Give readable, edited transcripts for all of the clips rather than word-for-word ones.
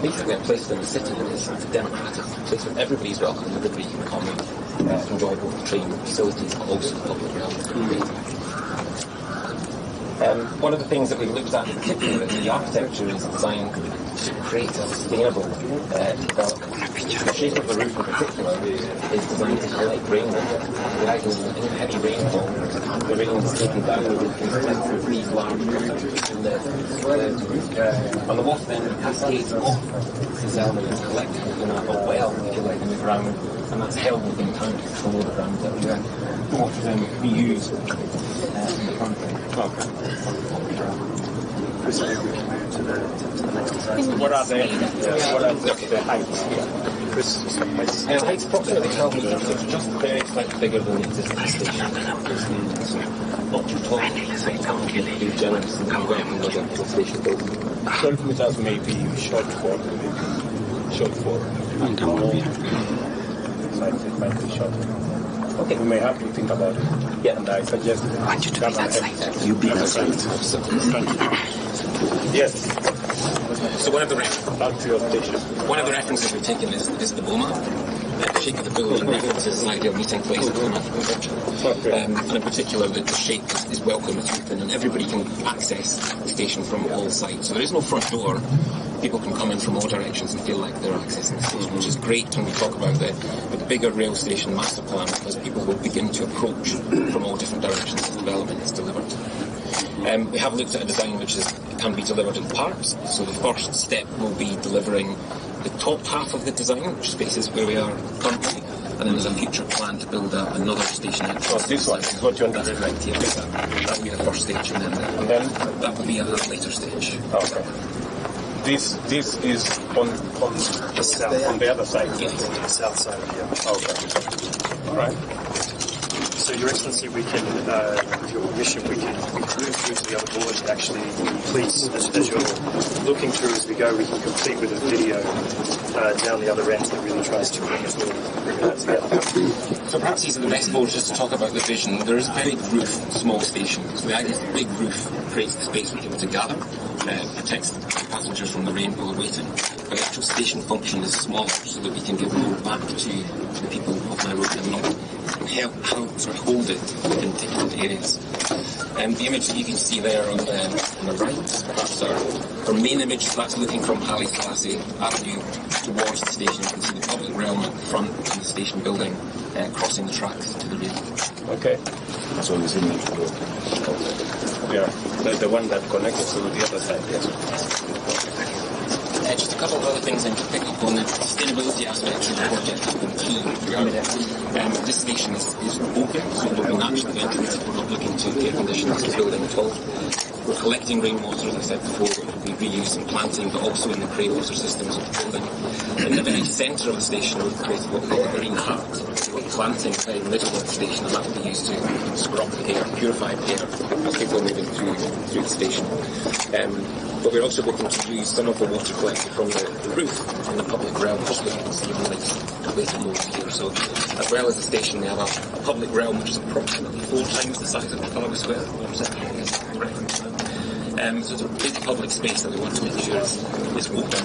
basically a place within the city that is a democratic place where everybody's welcome, everybody can come and enjoy both the train facilities but also the public realm. One of the things that we've looked at in particular is the architecture is designed to create a sustainable development. The shape of the roof in particular is designed to collect rainwater. The idea is that in heavy rainfall, the rain is taken down the roof and these large rivers and on the loft then it cascades off this element and collected in a well, if you like, in the ground, and that's held within time to control the ground that the water then reused in the front end. What are the heights here? The height's approximately 12 metres, so it's just very slightly bigger than the existing station. So not too tall, so be generous and welcome with the station building. 12 meters may be short for might be short. Okay, we may have to think about it. Yeah, and I suggest you be that side. Yes. So one of the references we've taken is the MoMA. The shape of the building references an ideal meeting place for African culture. And in particular, the shape is welcome, it's open, and everybody can access the station from all sides. So there is no front door. People can come in from all directions and feel like they're accessing the station, which is great when we talk about the bigger rail station master plan, because people will begin to approach from all different directions as development is delivered. We have looked at a design which can be delivered in parts. So the first step will be delivering the top half of the design, which spaces where we are currently, and then there's a future plan to build another station entrance. Oh, this one is what you want to do, right? Yeah, that will be the first stage, and then that will be at a later stage. Okay. This is on the other side. Yes. On the south side of here. Okay. All right. So, Your Excellency, we can, with your permission, we can move through to the other board and actually complete, as you're looking through as we go, we can complete with a video down the other end that really tries to bring that together. So perhaps these are the best boards just to talk about the vision. There is a very big roof, small station. So the idea is the big roof creates the space for people to gather, protects passengers from the rain while they're waiting. But the actual station function is smaller so that we can give more back to the people of Nairobi and not hold it within ticketed areas. The image that you can see there on the right, perhaps our main image, so that's looking from Haile Selassie Avenue towards the station. You can see the public realm at the front and the station building crossing the tracks to the rear. Okay. That's all this image. Yeah, the one that connects to the other side, yes. Just a couple of other things to pick up on. The sustainability aspects of the project have been key throughout it. This station is open, so it will be naturally ventilated. We're not looking to air condition this building at all. We're collecting rainwater, as I said before, which will be reused in planting, but also in the grey water systems of the building. In the very centre of the station, we've created what we call a green heart. We're planting in the very middle of the station, and that will be used to scrub the air, purify the air as people are moving through the station. But we're also looking to use some of the water collected from the roof in the public realm, just so you can see the related modes here. So, as well as the station, we have a public realm which is approximately 4 times the size of the Trafalgar Square. So it's a big public space that we want to make sure is open.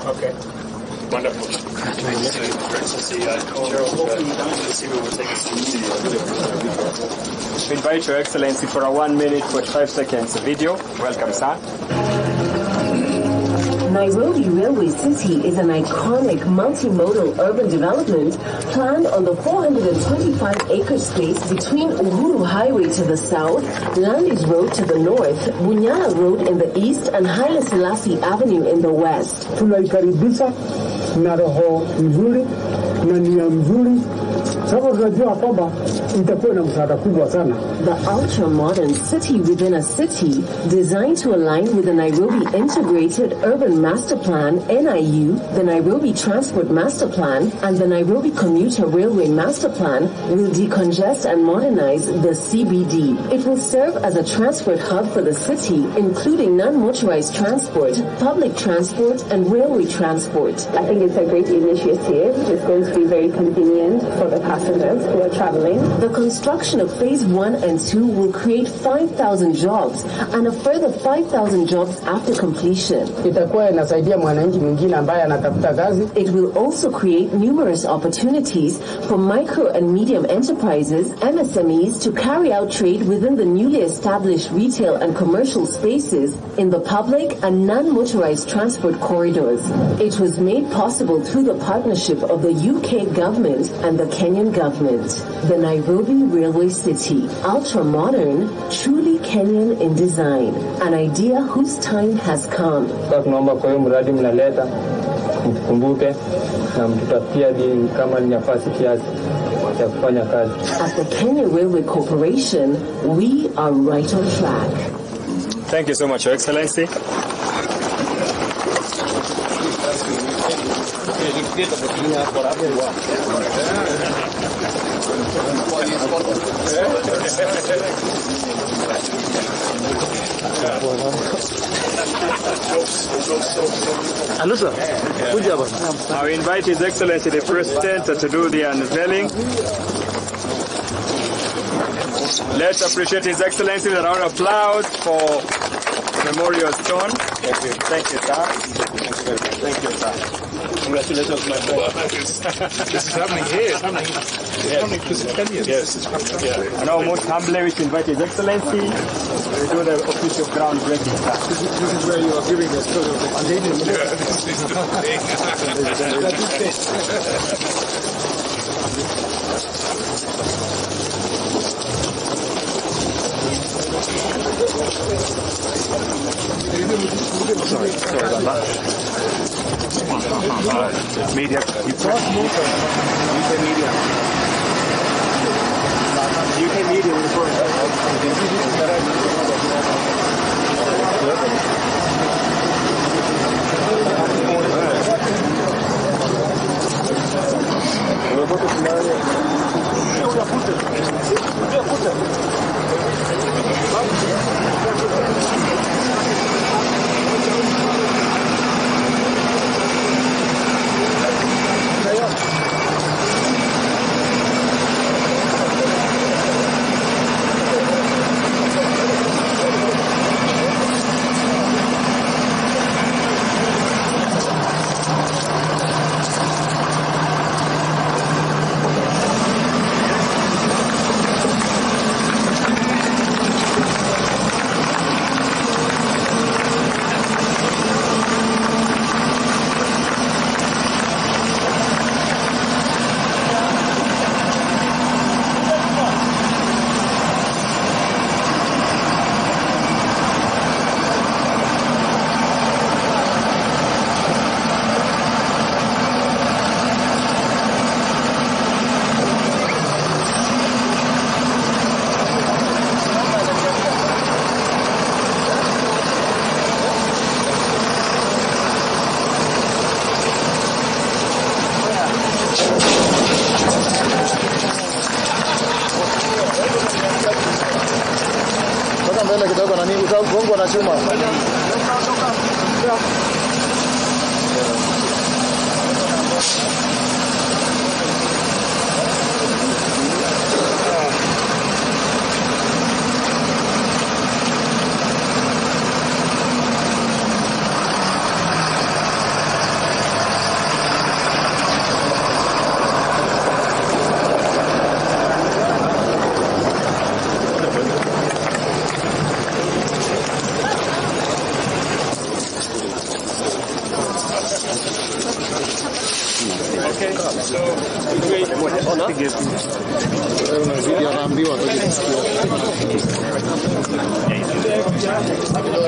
Okay. Wonderful. We invite Your Excellency for a 1 minute 45 seconds video. Welcome, sir. Nairobi Railway City is an iconic multimodal urban development planned on the 425-acre space between Uhuru Highway to the south, Landis Road to the north, Bunyala Road in the east, and Haile Selassie Avenue in the west. Tunaikaribisha na roho nzuri na nia nzuri sababu tunajua kwamba itakuwa na msaada kubwa sana. The ultra-modern city within a city, designed to align with the Nairobi Integrated Urban Master Plan, NIU, the Nairobi Transport Master Plan, and the Nairobi Commuter Railway Master Plan, will decongest and modernize the CBD. It will serve as a transport hub for the city, including non-motorized transport, public transport, and railway transport. I think it's a great initiative. It's going to be very convenient for the passengers who are traveling. The construction of Phase 1 and 2 will create 5,000 jobs and a further 5,000 jobs after completion. Itakuwa inasaidia mwananchi mwingine ambaye anatafuta kazi. It will also create numerous opportunities for micro and medium enterprises, MSMEs, to carry out trade within the newly established retail and commercial spaces in the public and non-motorized transport corridors. It was made possible through the partnership of the UK government and the Kenyan government. The Nairobi Railway City, ultra-modern, truly Kenyan in design, an idea whose time has come. Tunaomba kwa hiyo mradi mnaleta mtukumbuke na mtutafutia kama ni nafasi kiasi ya kufanya kazi. At the Kenya Railway Corporation, we are right on track. Thank you so much, Your Excellency. I invite His Excellency the President to do the unveiling. Let's appreciate His Excellency with a round of applause for Memorial Stone. Thank you. Thank you, sir. Thank you, sir. Congratulations, my friend. This is happening here. It's happening. It's happening to Kenya. Yes. Yeah. And now most humbly we invite His Excellency to do the official groundbreaking. This is where you are giving the story of the Canadian. Yeah, this is the thing. Sorry about that. Media. You press UK media. UK media in the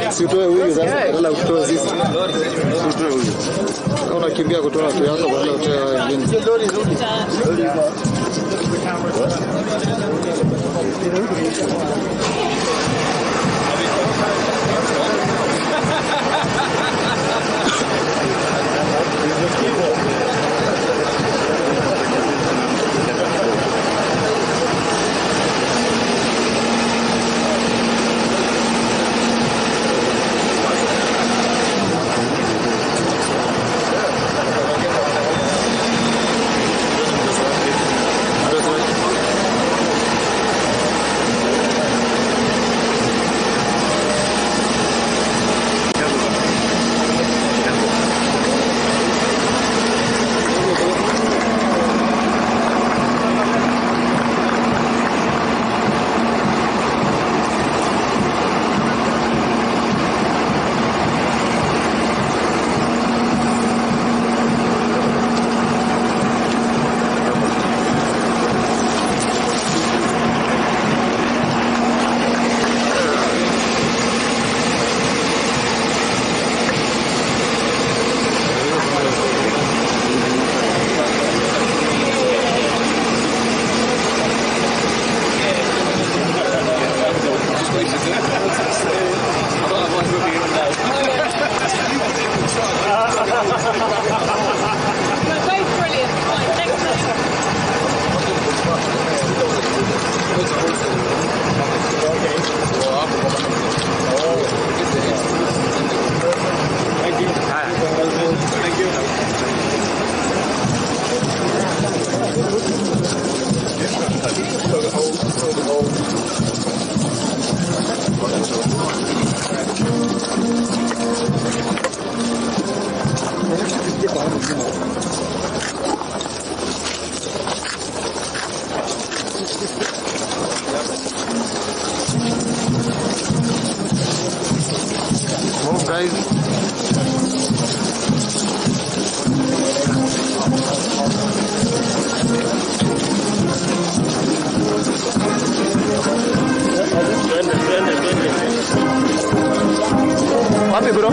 Sitoe huyu sasa, badala kutoa sisi. Sitoe huyu. Kama unakimbia kutoa watu yako badala utoe wao wengine. Wapi bro?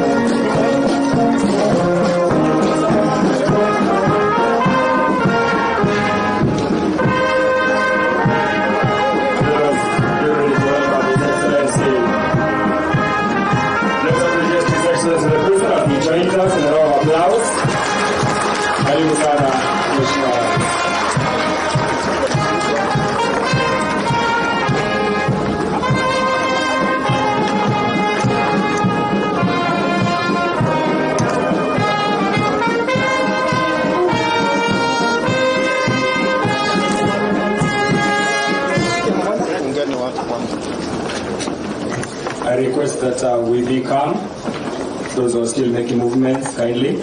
I request that we be calm. Those who are still making movements, kindly.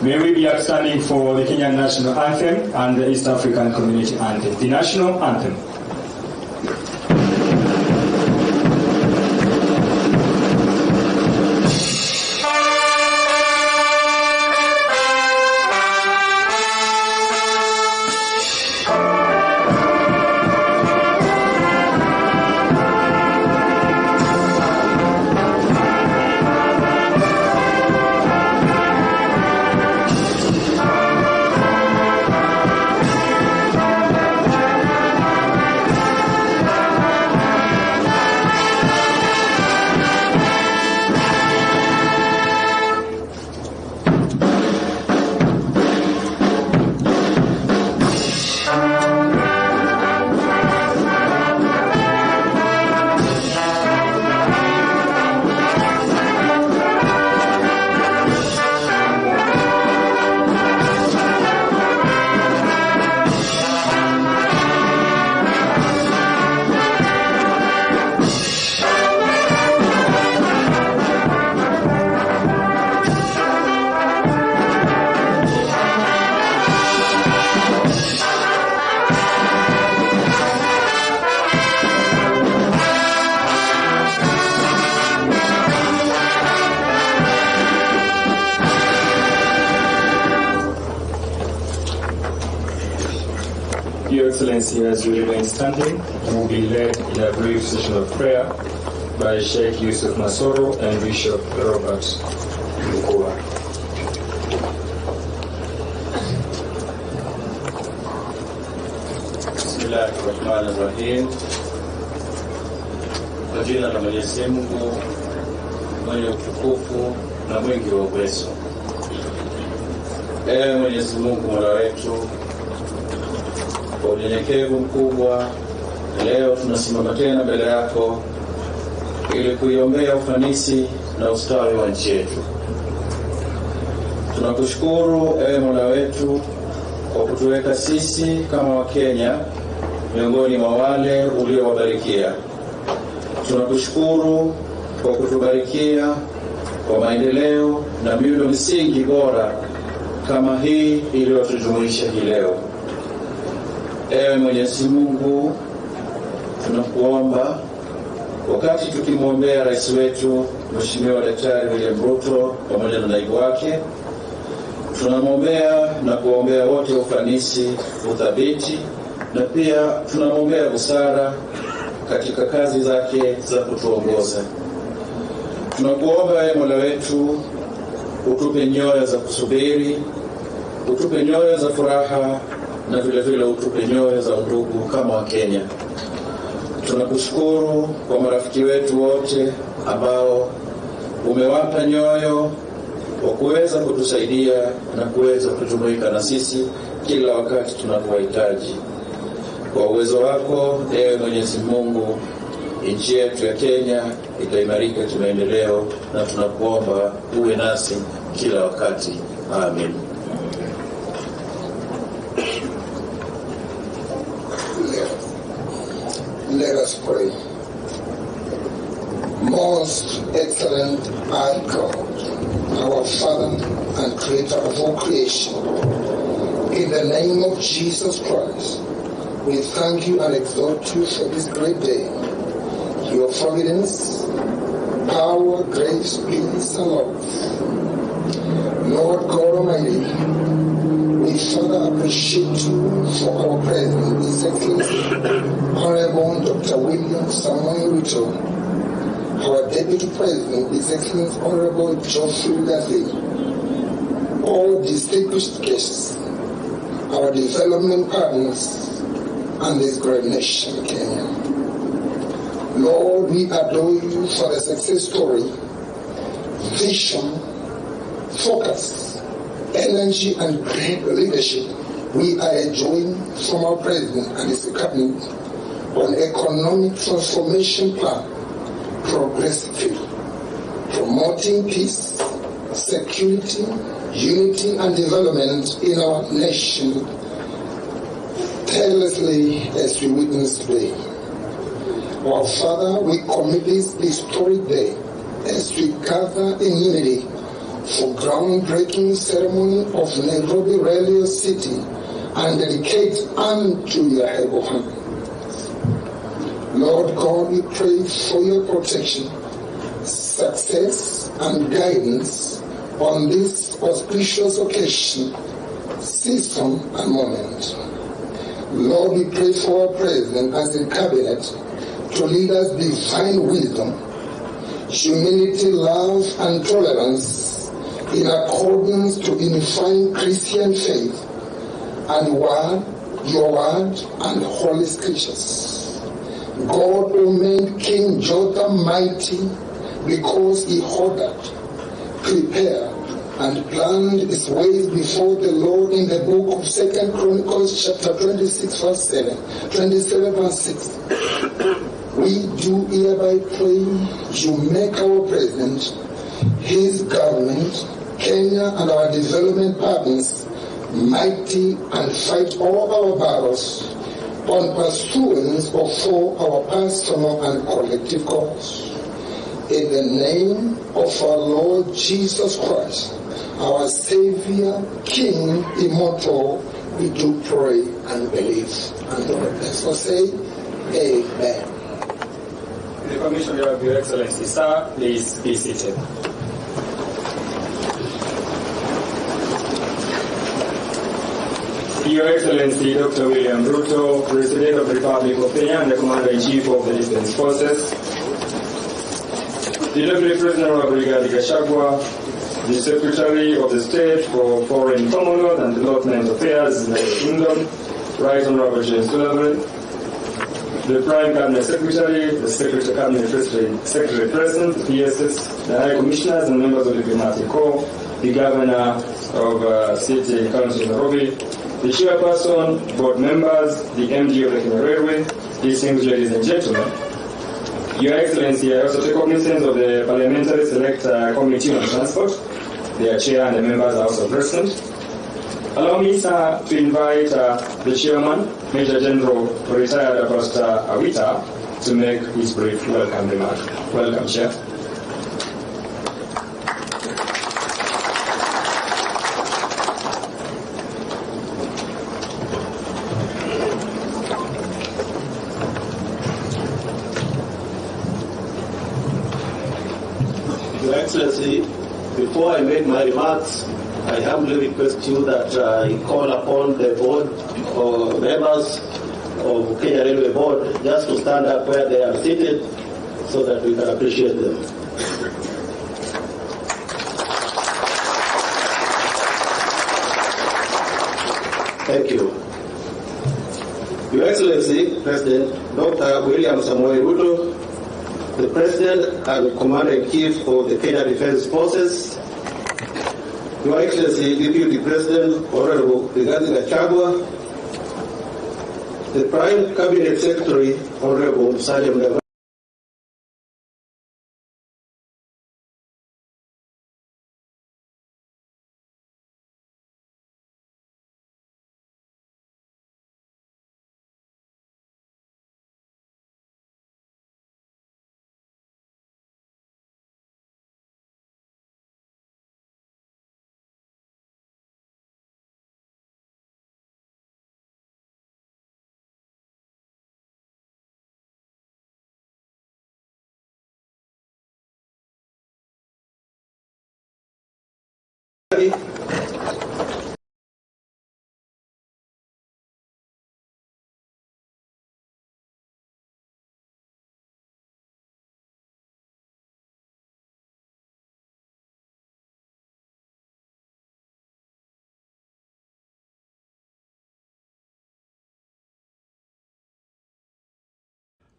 May we be upstanding for the Kenyan National Anthem and the East African Community Anthem. The National Anthem. Excellency, as you remain standing, will be led in a brief session of prayer by Sheikh Yusuf Masoro and Bishop Robert Mukua. Bismillahirrahmanirrahim. Kwa jina la Mwenyezi Mungu mwenye utukufu na mwingi wa uwezo. Ewe Mwenyezi Mungu Mola wetu, kwa unyenyekevu mkubwa leo tunasimama tena mbele yako ili kuiombea ufanisi na ustawi wa nchi yetu. Tunakushukuru ewe Mola wetu kwa kutuweka sisi kama Wakenya miongoni mwa wale uliowabarikia. Tunakushukuru kwa kutubarikia kwa maendeleo na miundo misingi bora kama hii iliyotujumuisha hii leo. Ewe Mwenyezi Mungu, tunakuomba wakati tukimwombea rais wetu Mheshimiwa Daktari William Ruto pamoja na naibu wake, tunamwombea na kuombea wote ufanisi, uthabiti, na pia tunamwombea busara katika kazi zake za kutuongoza. Tunakuomba ewe Mola wetu, utupe nyoyo za kusubiri, utupe nyoyo za furaha, na vile vile utupe nyoyo za ndugu kama Wakenya. Tunakushukuru kwa marafiki wetu wote ambao umewapa nyoyo wa kuweza kutusaidia na kuweza kujumuika na sisi kila wakati tunapohitaji. Kwa uwezo wako ewe Mwenyezi Mungu, nchi yetu ya Kenya itaimarika kimaendeleo, na tunakuomba uwe nasi kila wakati. Amen. Let us pray. Most excellent our God, our Father and Creator of all creation, in the name of Jesus Christ, we thank you and exalt you for this great day. Your providence, power, grace, peace, and love. Lord God Almighty, we further appreciate you for our President, His Excellency, Honorable Dr. William Samuel Ruto, our Deputy President, His Excellency, Honorable Geoffrey Gathi, all distinguished guests, our development partners, and this great nation, Kenya. Lord, we adore you for the success story, vision, focus, energy, and great leadership we are enjoying from our President and his cabinet on economic transformation plan, progressively promoting peace, security, unity, and development in our nation tirelessly as we witness today. Our Father, we commit this historic day as we gather in unity for groundbreaking ceremony of Nairobi Railway City and dedicate unto your able hand. Lord God, we pray for your protection, success, and guidance on this auspicious occasion, season, and moment. Lord, we pray for our President as the Cabinet to lead us divine wisdom, humility, love, and tolerance in accordance to unifying Christian faith and your word, and holy scriptures. God will make King Jotham mighty because he ordered, prepared, and planned his ways before the Lord in the book of 2 Chronicles chapter 26 verse 7, 27 verse 6. We do hereby pray you make our President, his government, Kenya, and our development partners mighty and fight all our battles on pursuance of all our personal and collective cause. In the name of our Lord Jesus Christ, our Savior, King, Immortal, we do pray and believe. And let's all say, Amen. The Commissioner of Your Excellency, sir, please be seated. Your Excellency Dr. William Ruto, President of the Republic of Kenya and the Commander-in-Chief of the Defense Forces, the Deputy President of Brigadier Gachagua, the Secretary of the State for Foreign Commonwealth and Development Affairs in the Kingdom, Right Honorable James Sullivan, the Prime Cabinet Secretary, the Secretary Cabinet Secretary President, the PSS, the High Commissioners and members of the Diplomatic Corps, the Governor of City and County of Nairobi, the Chairperson, Board Members, the MD of the Kenya Railway, distinguished ladies and gentlemen. Your Excellency, I also take cognizance of the Parliamentary Select Committee on Transport. Their Chair and the members are also present. Allow me, sir, to invite the Chairman, Major General Retired Apostle Awita, to make his brief welcome remark. Welcome, Chair. Your Excellency, before I make my remarks, I humbly request you that I call upon the board or members of Kenya Railway Board just to stand up where they are seated so that we can appreciate them. Thank you. Your Excellency, President Dr. William Samoei Ruto, the President and Commander-in-Chief of the Kenya Defense Forces, Your Excellency, Deputy President, Honorable Rigathi Gachagua, the Prime Cabinet Secretary, Honorable Musalia Mudavadi,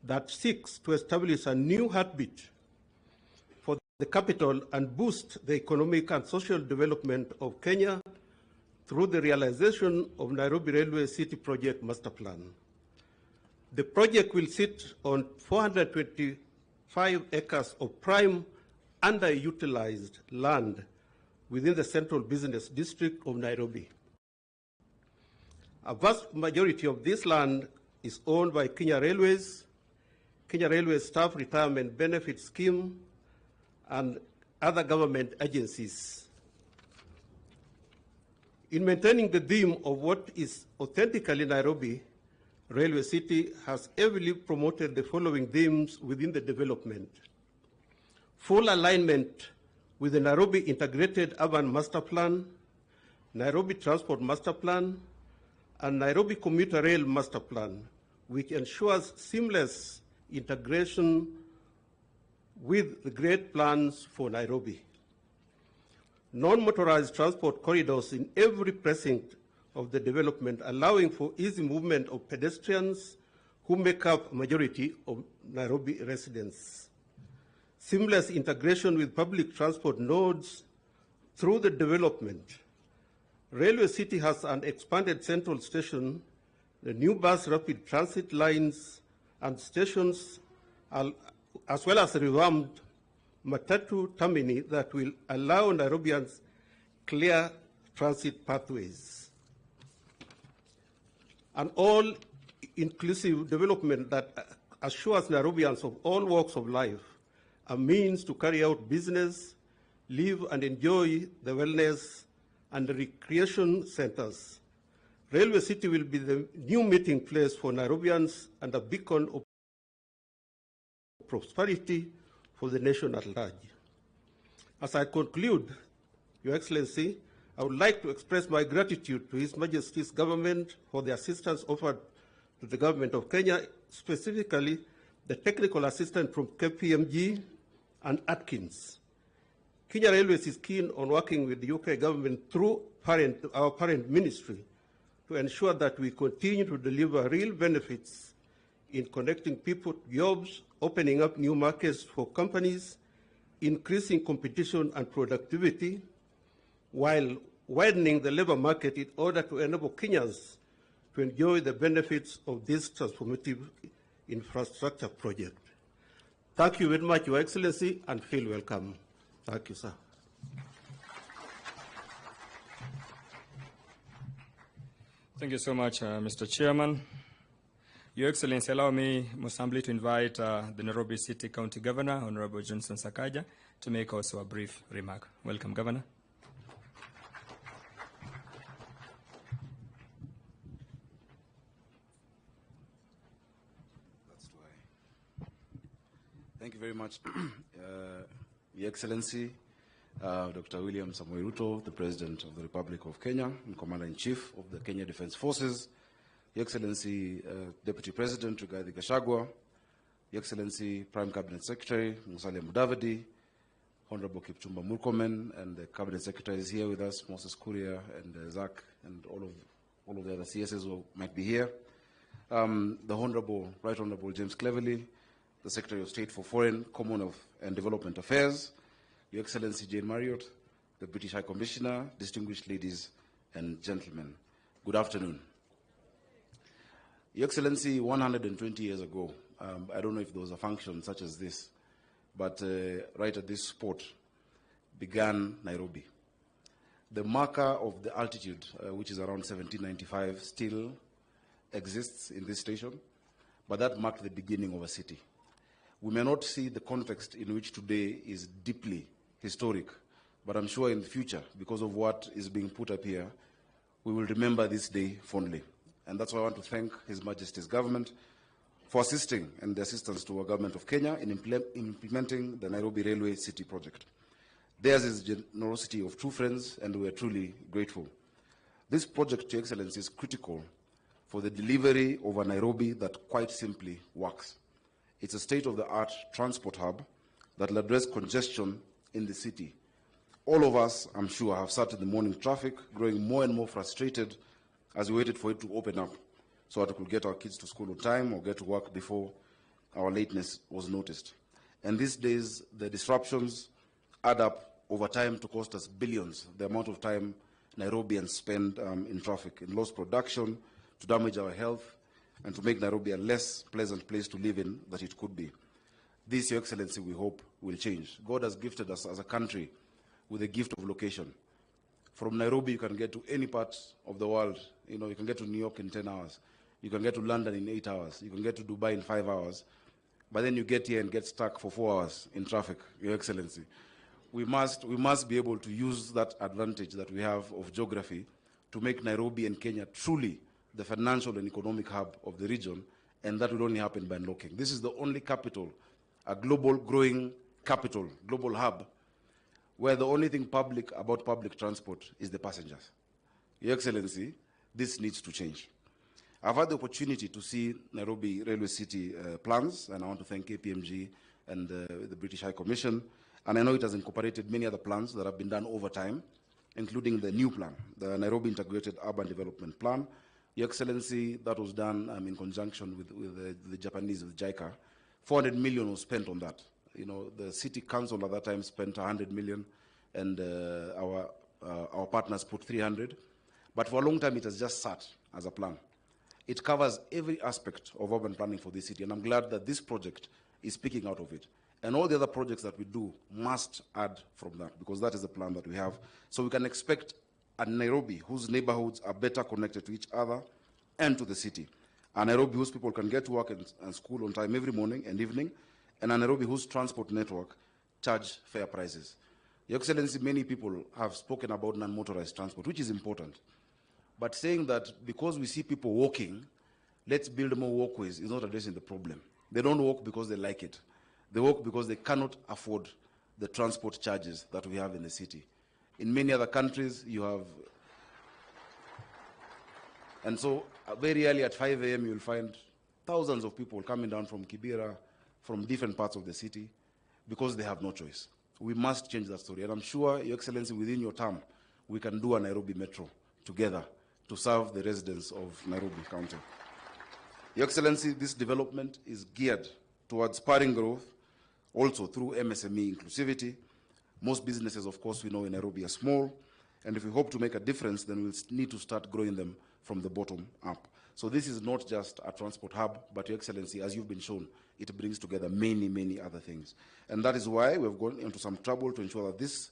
that seeks to establish a new heartbeat for the capital and boost the economic and social development of Kenya through the realization of Nairobi Railway City Project Master Plan. The project will sit on 425 acres of prime underutilized land within the central business district of Nairobi. A vast majority of this land is owned by Kenya Railways, Kenya Railway Staff Retirement Benefit Scheme, and other government agencies. In maintaining the theme of what is authentically Nairobi, Railway City has heavily promoted the following themes within the development: full alignment with the Nairobi Integrated Urban Master Plan, Nairobi Transport Master Plan, and Nairobi Commuter Rail Master Plan, which ensures seamless integration with the great plans for Nairobi. Non-motorized transport corridors in every precinct of the development, allowing for easy movement of pedestrians who make up a majority of Nairobi residents. Seamless integration with public transport nodes through the development. Railway City has an expanded central station, the new bus rapid transit lines and stations, as well as revamped matatu termini that will allow Nairobians clear transit pathways. An all-inclusive development that assures Nairobians of all walks of life a means to carry out business, live and enjoy the wellness and the recreation centers. Railway City will be the new meeting place for Nairobians and a beacon of prosperity for the nation at large. As I conclude, Your Excellency, I would like to express my gratitude to His Majesty's government for the assistance offered to the government of Kenya, specifically the technical assistance from KPMG and Atkins. Kenya Railways is keen on working with the UK government through our parent ministry to ensure that we continue to deliver real benefits in connecting people to jobs, opening up new markets for companies, increasing competition and productivity, while widening the labor market in order to enable Kenyans to enjoy the benefits of this transformative infrastructure project. Thank you very much, Your Excellency, and feel welcome. Thank you, sir. Thank you so much, Mr. Chairman. Your Excellency, allow me, Assembly, to invite the Nairobi City County Governor, Honorable Johnson Sakaja, to make also a brief remark. Welcome, Governor. Thank you very much, Your Excellency, Dr. William Samoei Ruto, the President of the Republic of Kenya and Commander-in-Chief of the Kenya Defence Forces, Your Excellency, Deputy President Rigathi Gachagua, Your Excellency, Prime Cabinet Secretary Musalia Mudavadi, Honorable Kipchumba Murkomen, and the Cabinet Secretaries here with us, Moses Kuria and Zach, and all of the other CSs who might be here. The Right Honorable James Cleverly, the Secretary of State for Foreign, Commonwealth and Development Affairs, Your Excellency Jane Marriott, the British High Commissioner, distinguished ladies and gentlemen, good afternoon. Your Excellency, 120 years ago, I don't know if there was a function such as this, but right at this spot began Nairobi. The marker of the altitude, which is around 1795, still exists in this station, but that marked the beginning of a city. We may not see the context in which today is deeply historic, but I'm sure in the future, because of what is being put up here, we will remember this day fondly. And that's why I want to thank His Majesty's government for assisting and the assistance to our government of Kenya in implementing the Nairobi Railway City project. Theirs is generosity of true friends, and we are truly grateful. This project, Your Excellency, is critical for the delivery of a Nairobi that quite simply works. It's a state-of-the-art transport hub that will address congestion in the city. All of us, I'm sure, have sat in the morning traffic, growing more and more frustrated as we waited for it to open up so that we could get our kids to school on time or get to work before our lateness was noticed. And these days, the disruptions add up over time to cost us billions, the amount of time Nairobians spend in traffic, in lost production, to damage our health, and to make Nairobi a less pleasant place to live in than it could be. This, Your Excellency, we hope will change. God has gifted us as a country with a gift of location. From Nairobi, you can get to any part of the world. You know, you can get to New York in 10 hours. You can get to London in 8 hours. You can get to Dubai in 5 hours. But then you get here and get stuck for 4 hours in traffic, Your Excellency. We must be able to use that advantage that we have of geography to make Nairobi and Kenya truly the financial and economic hub of the region, and that will only happen by unlocking. This is the only capital, a global growing capital, global hub, where the only thing public about public transport is the passengers. Your Excellency, this needs to change. I've had the opportunity to see Nairobi Railway City plans, and I want to thank KPMG and the British High Commission, and I know it has incorporated many other plans that have been done over time, including the new plan, the Nairobi Integrated Urban Development Plan. Your Excellency, that was done in conjunction with the Japanese, with JICA. 400 million was spent on that. You know, the city council at that time spent 100 million, and our partners put 300. But for a long time, it has just sat as a plan. It covers every aspect of urban planning for this city, and I'm glad that this project is speaking out of it. And all the other projects that we do must add from that, because that is the plan that we have. So we can expect a Nairobi whose neighborhoods are better connected to each other and to the city. A Nairobi whose people can get to work and school on time every morning and evening, and a Nairobi whose transport network charge fair prices. Your Excellency, many people have spoken about non-motorized transport, which is important. But saying that because we see people walking, let's build more walkways is not addressing the problem. They don't walk because they like it. They walk because they cannot afford the transport charges that we have in the city. In many other countries, you have... And so very early at 5 a.m., you'll find thousands of people coming down from Kibera, from different parts of the city, because they have no choice. We must change that story. And I'm sure, Your Excellency, within your term, we can do a Nairobi Metro together to serve the residents of Nairobi County. Your Excellency, this development is geared towards spurring growth, also through MSME inclusivity. Most businesses, of course, we know in Nairobi are small, and if we hope to make a difference, then we'll need to start growing them from the bottom up. So this is not just a transport hub, but Your Excellency, as you've been shown, it brings together many, many other things. And that is why we've gone into some trouble to ensure that this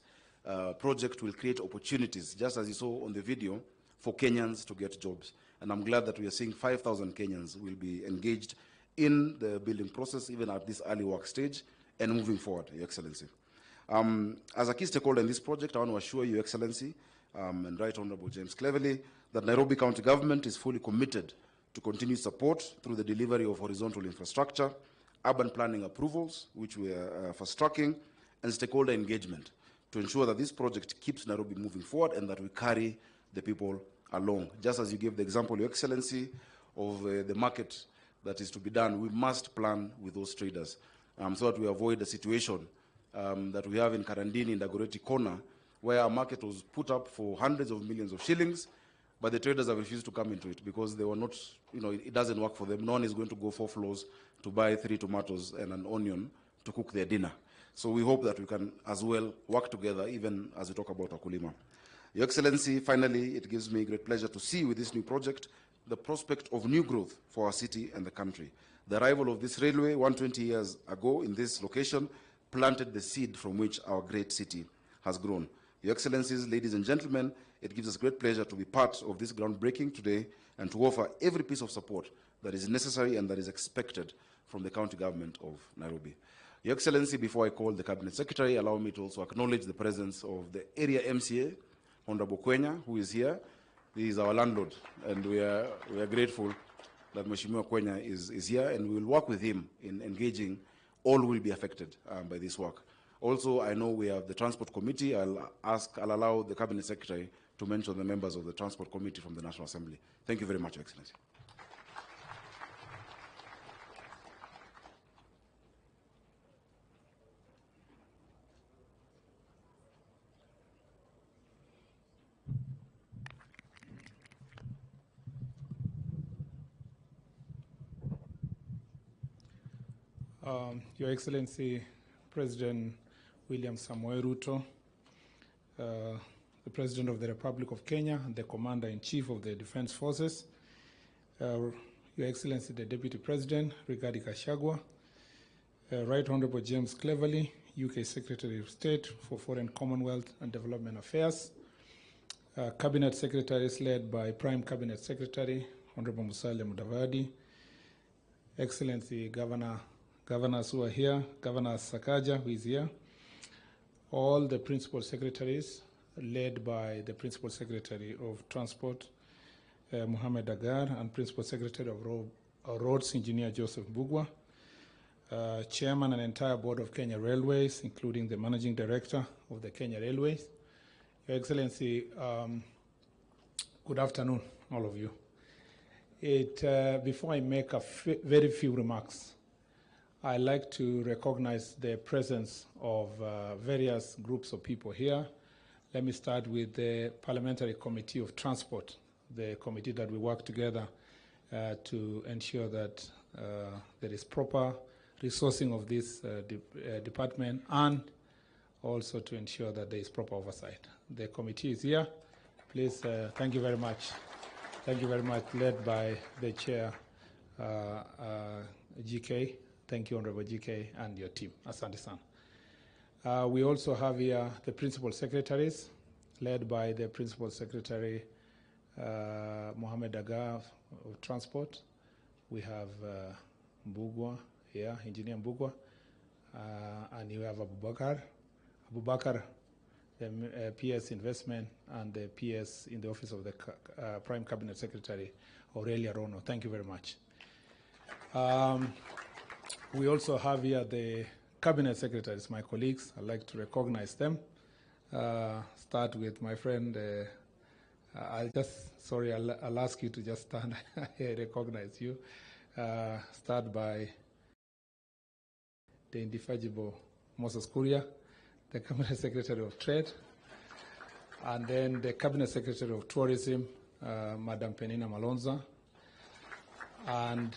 project will create opportunities, just as you saw on the video, for Kenyans to get jobs. And I'm glad that we are seeing 5,000 Kenyans will be engaged in the building process, even at this early work stage, and moving forward, Your Excellency. As a key stakeholder in this project, I want to assure Your Excellency and Right Honorable James Cleverly that Nairobi County Government is fully committed to continue support through the delivery of horizontal infrastructure, urban planning approvals, which we are fast-tracking, and stakeholder engagement to ensure that this project keeps Nairobi moving forward and that we carry the people along. Just as you gave the example, Your Excellency, of the market that is to be done, we must plan with those traders so that we avoid the situation that we have in Karandini in Dagoretti Corner, where our market was put up for hundreds of millions of shillings, but the traders have refused to come into it because they were not, it doesn't work for them. No one is going to go 4 floors to buy 3 tomatoes and an onion to cook their dinner. So we hope that we can as well work together, even as we talk about Wakulima. Your Excellency, finally, it gives me great pleasure to see with this new project the prospect of new growth for our city and the country. The arrival of this railway 120 years ago in this location planted the seed from which our great city has grown. Your Excellencies, ladies and gentlemen, it gives us great pleasure to be part of this groundbreaking today and to offer every piece of support that is necessary and that is expected from the county government of Nairobi. Your Excellency, before I call the Cabinet Secretary, allow me to also acknowledge the presence of the area MCA, Honorable Kwenya, who is here. He is our landlord, and we are grateful that Mheshimiwa Kwenya is here, and we will work with him in engaging all who will be affected by this work. Also, I know we have the Transport Committee. I'll allow the Cabinet Secretary to mention the members of the Transport Committee from the National Assembly. Thank you very much, Your Excellency. Your Excellency, President William Samoei Ruto, the President of the Republic of Kenya, and the Commander-in-Chief of the Defense Forces, Your Excellency, the Deputy President, Rigathi Gachagua, Right Honorable James Cleverly, UK Secretary of State for Foreign, Commonwealth and Development Affairs, Cabinet Secretaries led by Prime Cabinet Secretary, Honorable Musalia Mudavadi, Excellency Governors who are here, Governor Sakaja, who is here, all the Principal Secretaries led by the Principal Secretary of Transport, Mohammed Agar, and Principal Secretary of Roads, Engineer Joseph Bugwa, Chairman and entire Board of Kenya Railways, including the Managing Director of the Kenya Railways. Your Excellency, good afternoon, all of you. Before I make very few remarks, I'd like to recognize the presence of various groups of people here. Let me start with the Parliamentary Committee of Transport, the committee that we work together to ensure that there is proper resourcing of this department and also to ensure that there is proper oversight. The committee is here. Please, thank you very much. Thank you very much, led by the chair, GK. Thank you, Honorable GK, and your team. Asante sana. We also have here the principal secretaries, led by the Principal Secretary, Mohammed Agar of Transport. We have Mbugwa here, Engineer Mbugwa, and you have Abubakar, the PS Investment, and the PS in the Office of the Prime Cabinet Secretary, Aurelia Rono. Thank you very much. We also have here the Cabinet Secretaries, my colleagues. I'd like to recognize them. start with my friend. I'll ask you to just stand. I recognize you. Start by the indefatigable Moses Kuria, the Cabinet Secretary of Trade, and then the Cabinet Secretary of Tourism, Madam Penina Malonza, and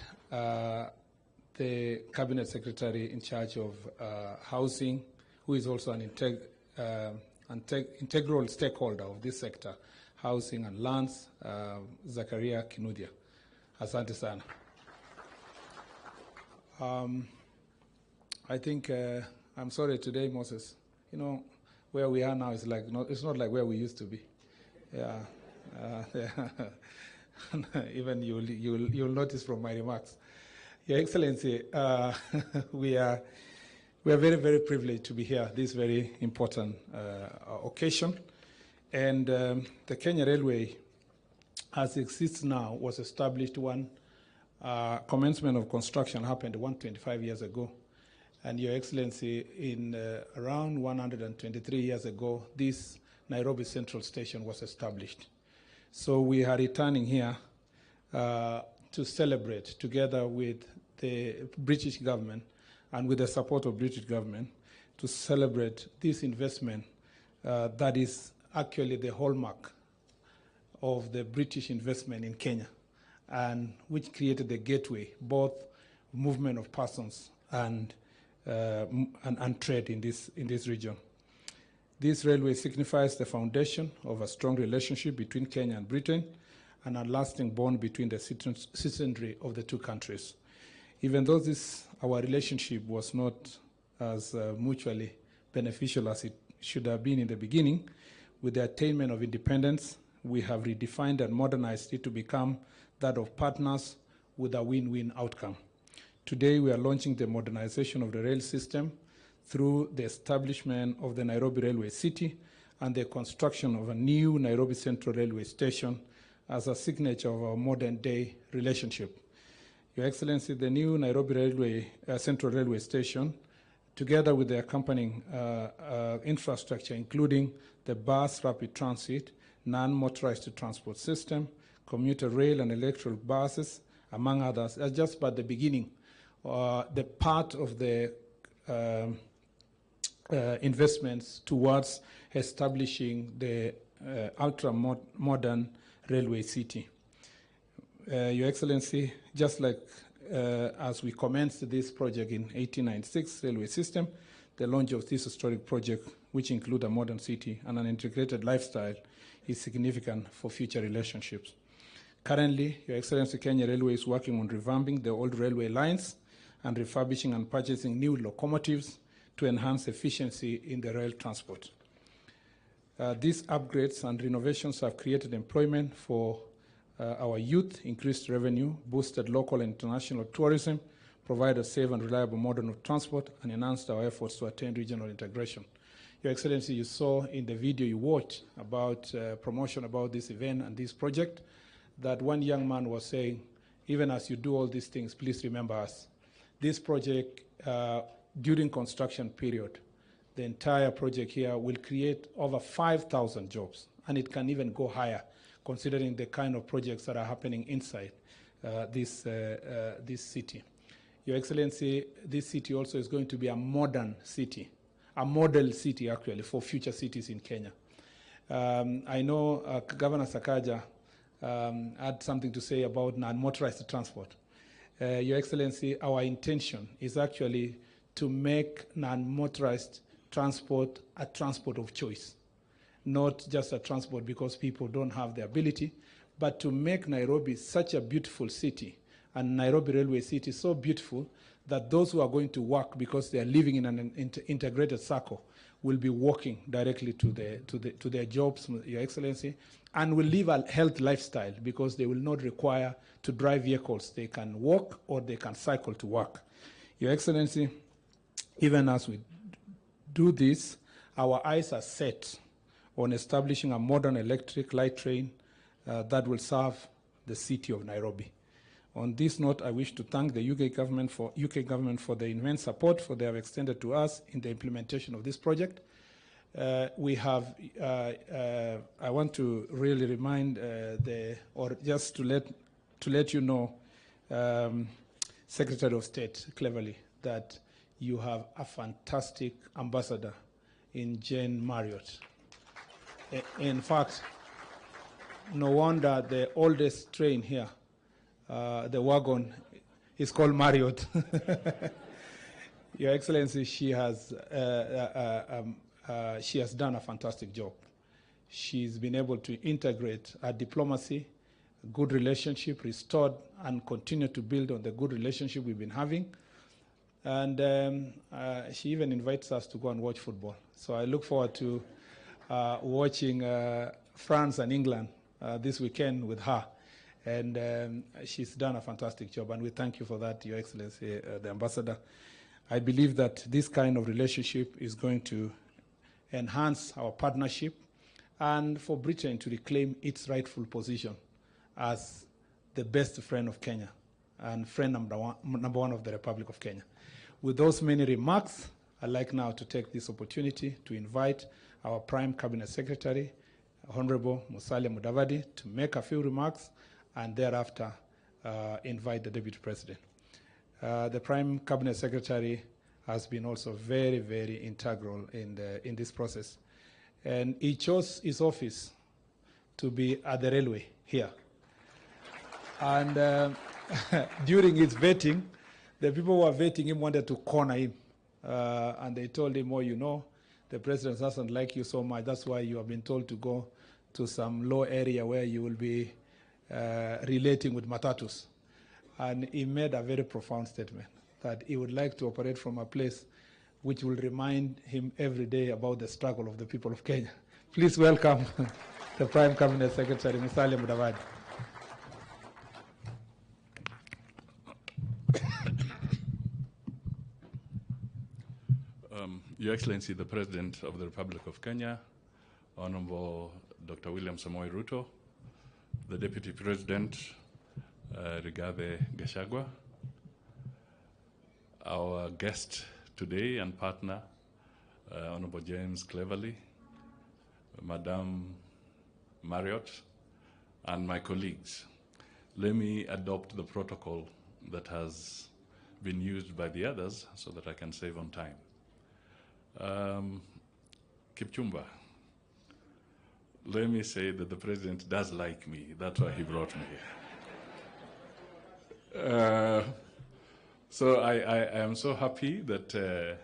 the Cabinet Secretary in charge of housing, who is also an integral stakeholder of this sector, housing and lands, Zakaria Kinudia. Asante sana. I think, I'm sorry today, Moses. You know, where we are now is like, it's not like where we used to be. Yeah. Even you'll notice from my remarks. Your Excellency, we are very, very privileged to be here, this very important occasion. And the Kenya Railway, as it exists now, was established when commencement of construction happened 125 years ago. And Your Excellency, in around 123 years ago, this Nairobi Central Station was established. So we are returning here to celebrate together with the British government and with the support of British government to celebrate this investment that is actually the hallmark of the British investment in Kenya, and which created the gateway, both movement of persons and trade in this region. This railway signifies the foundation of a strong relationship between Kenya and Britain and a lasting bond between the citizenry of the two countries. Even though our relationship was not as mutually beneficial as it should have been in the beginning, with the attainment of independence, we have redefined and modernized it to become that of partners with a win-win outcome. Today, we are launching the modernization of the rail system through the establishment of the Nairobi Railway City and the construction of a new Nairobi Central Railway Station as a signature of our modern-day relationship. Your Excellency, the new Nairobi Central Railway Station, together with the accompanying infrastructure, including the bus rapid transit, non-motorized transport system, commuter rail and electric buses, among others, are just but the beginning. The part of the investments towards establishing the ultra-modern railway city. Your Excellency, just like as we commenced this project in 1896 railway system, the launch of this historic project, which include a modern city and an integrated lifestyle, is significant for future relationships. Currently, Your Excellency, Kenya Railway is working on revamping the old railway lines and refurbishing and purchasing new locomotives to enhance efficiency in the rail transport. These upgrades and renovations have created employment for our youth, increased revenue, boosted local and international tourism, provided safe and reliable mode of transport, and enhanced our efforts to attain regional integration. Your Excellency, you saw in the video you watched about promotion about this event and this project that one young man was saying, even as you do all these things, please remember us. This project, during construction period, the entire project here will create over 5,000 jobs, and it can even go higher, considering the kind of projects that are happening inside this city. Your Excellency, this city also is going to be a modern city, a model city actually for future cities in Kenya. I know Governor Sakaja had something to say about non-motorized transport. Your Excellency, our intention is actually to make non-motorized transport a transport of choice, not just a transport because people don't have the ability, but to make Nairobi such a beautiful city and Nairobi Railway City so beautiful that those who are going to work because they are living in an integrated circle will be walking directly to their jobs, Your Excellency, and will live a healthy lifestyle because they will not require to drive vehicles. They can walk or they can cycle to work. Your Excellency, even as we do this, our eyes are set on establishing a modern electric light train that will serve the city of Nairobi. On this note, I wish to thank the UK government for the immense support they have extended to us in the implementation of this project. we have, I want to really remind just to let you know, Secretary of State Cleverly, that you have a fantastic ambassador in Jane Marriott. In fact, no wonder the oldest train here, the wagon, is called Marriott. Your Excellency, she has done a fantastic job. She's been able to integrate our diplomacy, good relationship, restored and continue to build on the good relationship we've been having. And she even invites us to go and watch football. So I look forward to watching France and England this weekend with her. And she's done a fantastic job, and we thank you for that, Your Excellency, the Ambassador. I believe that this kind of relationship is going to enhance our partnership and for Britain to reclaim its rightful position as the best friend of Kenya and friend number one of the Republic of Kenya. With those many remarks, I'd like now to take this opportunity to invite our Prime Cabinet Secretary, Honorable Musalia Mudavadi, to make a few remarks, and thereafter invite the Deputy President. The Prime Cabinet Secretary has been also very, very integral in this process. And he chose his office to be at the railway here. And during his vetting, the people who were vetting him wanted to corner him. And they told him, oh, you know, the president doesn't like you so much. That's why you have been told to go to some low area where you will be relating with matatus. And he made a very profound statement that he would like to operate from a place which will remind him every day about the struggle of the people of Kenya. Please welcome the Prime Cabinet Secretary, Musalia Mudavadi. Your Excellency, the President of the Republic of Kenya, Honorable Dr. William Samoei Ruto, the Deputy President, Rigathi Gachagua, our guest today and partner, Honorable James Cleverly, Madam Marriott, and my colleagues. Let me adopt the protocol that has been used by the others so that I can save on time. Kipchumba, let me say that the President does like me. That's why he brought me here. So I am so happy that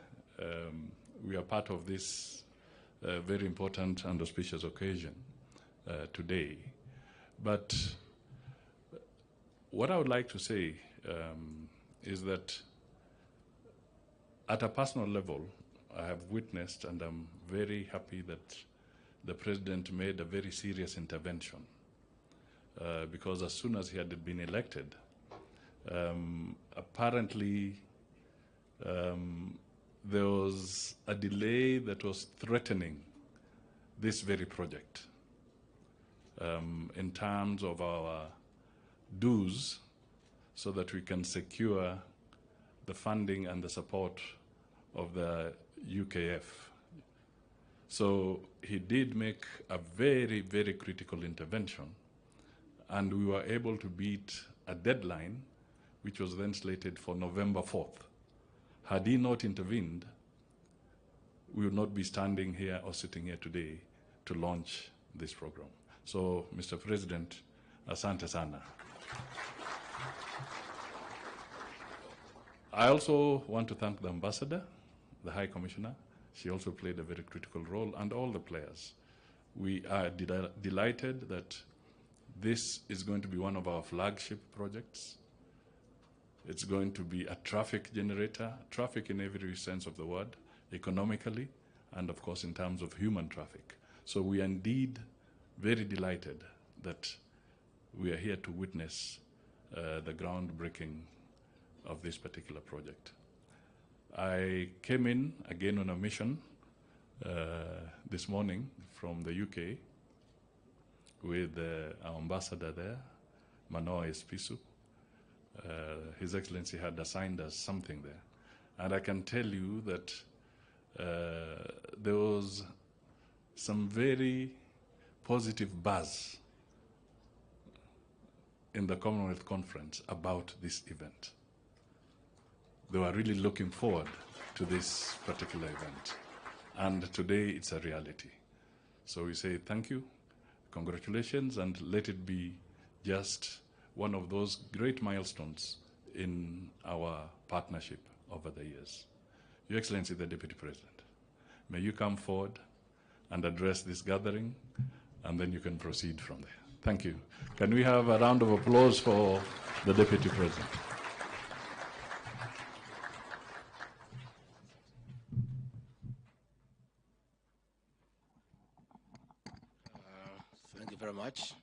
we are part of this very important and auspicious occasion today. But what I would like to say is that at a personal level, I have witnessed, and I'm very happy that the President made a very serious intervention because as soon as he had been elected, apparently there was a delay that was threatening this very project in terms of our dues so that we can secure the funding and the support of the UKF. So he did make a very, very critical intervention, and we were able to beat a deadline which was then slated for November 4th. Had he not intervened, we would not be standing here or sitting here today to launch this program. So, Mr. President, asante sana. I also want to thank the Ambassador, the High Commissioner. She also played a very critical role, and all the players. We are delighted that this is going to be one of our flagship projects. It's going to be a traffic generator, traffic in every sense of the word, economically, and of course in terms of human traffic. So we are indeed very delighted that we are here to witness the groundbreaking of this particular project. I came in again on a mission this morning from the UK with our ambassador there, Manoa Espisu. His Excellency had assigned us something there. And I can tell you that there was some very positive buzz in the Commonwealth Conference about this event. They were really looking forward to this particular event. And today it's a reality. So we say thank you, congratulations, and let it be just one of those great milestones in our partnership over the years. Your Excellency, the Deputy President, may you come forward and address this gathering, and then you can proceed from there. Thank you. Can we have a round of applause for the Deputy President? Thank you very much.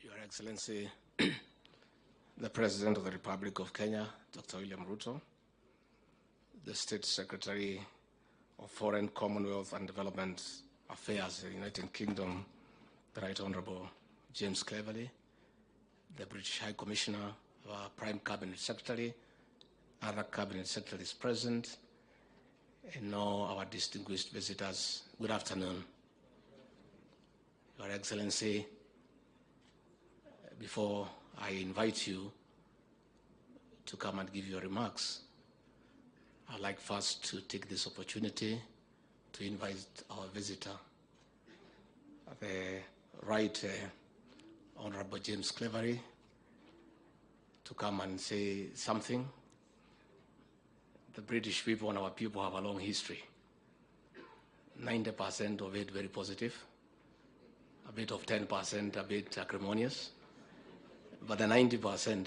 Your Excellency, the President of the Republic of Kenya, Dr. William Ruto, the State Secretary of Foreign, Commonwealth and Development Affairs of the United Kingdom, the Right Honorable James Cleverly, the British High Commissioner, our Prime Cabinet Secretary, other Cabinet Secretaries present, and all our distinguished visitors, good afternoon. Your Excellency, before I invite you to come and give your remarks, I'd like first to take this opportunity to invite our visitor, the Right Honorable James Cleverly, to come and say something. The British people and our people have a long history. 90% of it very positive, a bit of 10% a bit acrimonious, but the 90%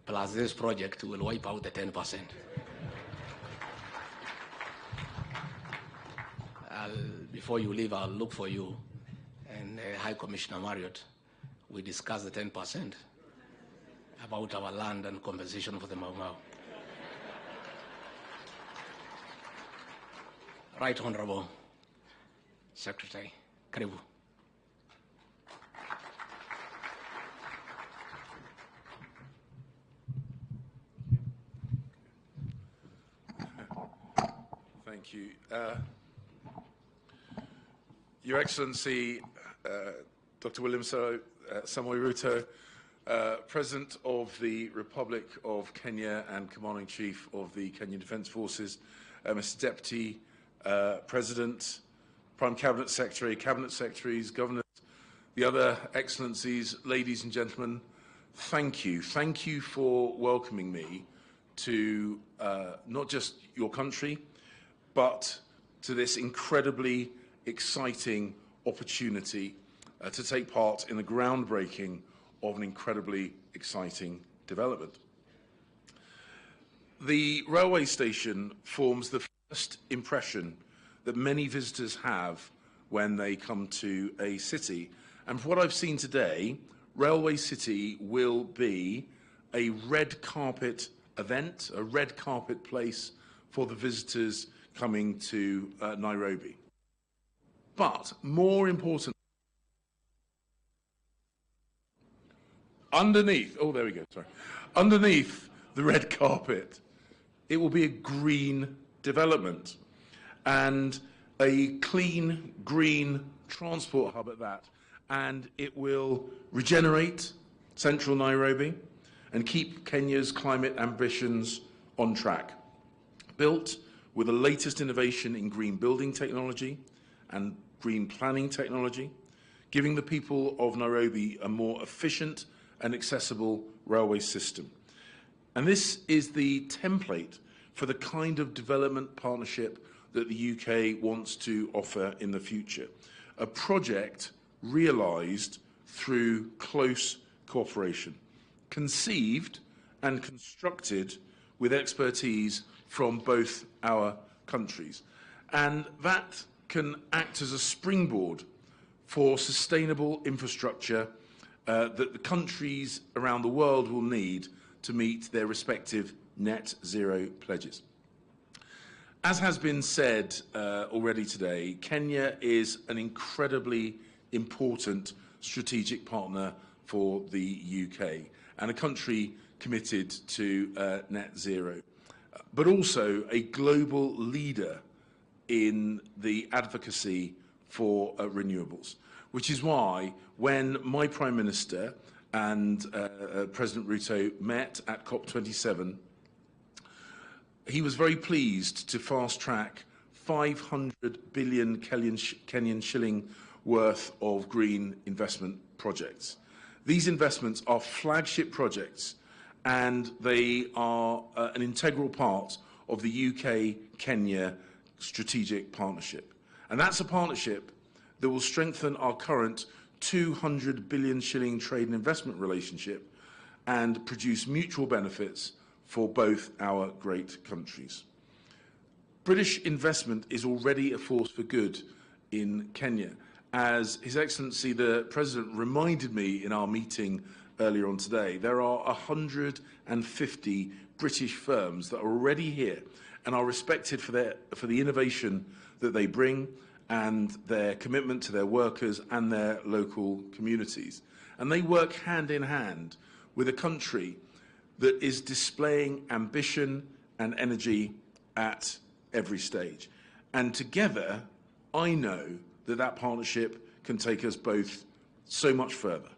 plus this project will wipe out the 10%. Before you leave, I'll look for you and High Commissioner Marriott. We discuss the 10% about our land and compensation for the Mau Mau. Right Honorable Secretary, karibu. Thank you. Your Excellency, Dr. William Samoei Ruto, President of the Republic of Kenya and Commander-in-Chief of the Kenyan Defence Forces, Mr. Deputy President, Prime Cabinet Secretary, Cabinet Secretaries, Governors, the other Excellencies, ladies and gentlemen, thank you. Thank you for welcoming me to not just your country, but to this incredibly exciting opportunity to take part in the groundbreaking of an incredibly exciting development. The railway station forms the first impression that many visitors have when they come to a city. And from what I've seen today, Railway City will be a red carpet event, a red carpet place for the visitors coming to Nairobi. But more important, underneath the red carpet, it will be a green development and a clean, green transport hub at that. And it will regenerate central Nairobi and keep Kenya's climate ambitions on track. Built with the latest innovation in green building technology and green planning technology, giving the people of Nairobi a more efficient and accessible railway system. And this is the template for the kind of development partnership that the UK wants to offer in the future. A project realised through close cooperation, conceived and constructed with expertise from both our countries. And that can act as a springboard for sustainable infrastructure that the countries around the world will need to meet their respective net zero pledges. As has been said already today, Kenya is an incredibly important strategic partner for the UK and a country committed to net zero, but also a global leader in the advocacy for renewables, which is why when my Prime Minister and President Ruto met at COP27, he was very pleased to fast-track 500 billion Kenyan shilling worth of green investment projects. These investments are flagship projects, and they are an integral part of the UK-Kenya strategic partnership. And that's a partnership that will strengthen our current 200 billion shilling trade and investment relationship and produce mutual benefits for both our great countries. British investment is already a force for good in Kenya. As His Excellency the President reminded me in our meeting earlier on today, there are 150 British firms that are already here and are respected for the innovation that they bring and their commitment to their workers and their local communities. And they work hand in hand with a country that is displaying ambition and energy at every stage. And together, I know that that partnership can take us both so much further.